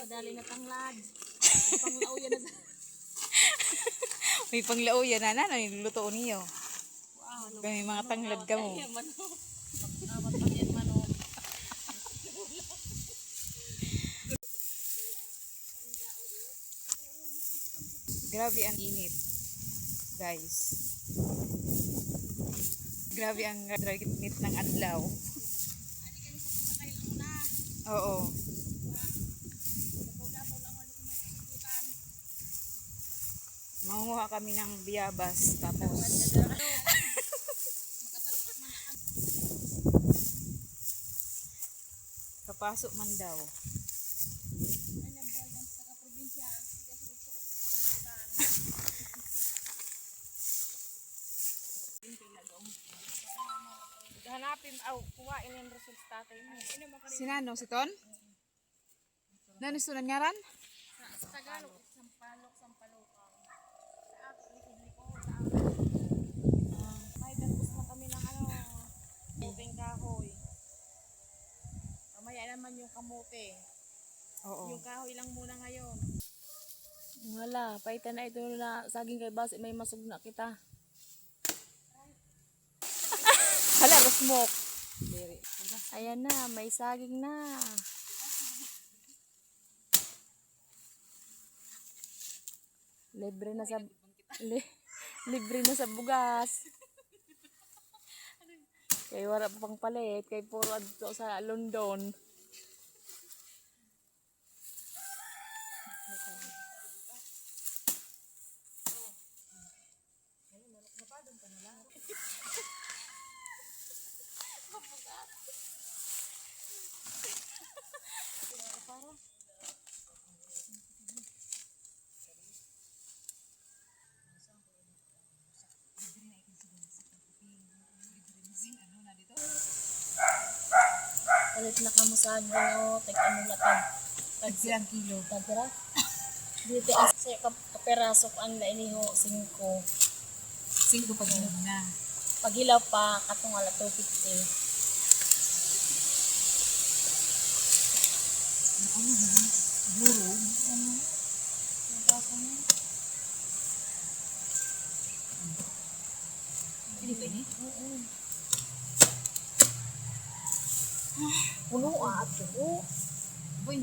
kadali na tanglad. Panglaw yan na sa... May panglaw yan na niluluto niyo. Wow, May mga tanglad ka mo. Amat pa yan manok. Grabe ang init, guys. Grabe ang init ng adlaw. Oo. Mangunguha kami ng biyabas tapos kapasok man daw. Hanapin, kuhain yung resulta tatay mo. Sinano si Ton? Nano sunan ngaran? Sa Tagalog, sampalok. Sa ako, likod-likod. May dagpos na kami ng buking kahoy. Mamaya naman yung kamote. Oo. Yung kahoy lang muna ngayon. Wala, paitan na ito na saging kay Basi, may masog na kita. Hala, smoke. Ayan na, may saging na. Libre na sa libre na sa bugas. Kay wala pa pang palit, kay puro adto sa London. Palit na kamo saging tag ano na tag Ilang kilo? tagra. Dito sa kaperaso ang lainiho 5. 5 pag hinog na. Paghilaw pa katong ala 250. Buro. Hindi pa ini? Puno at tubo. Boy,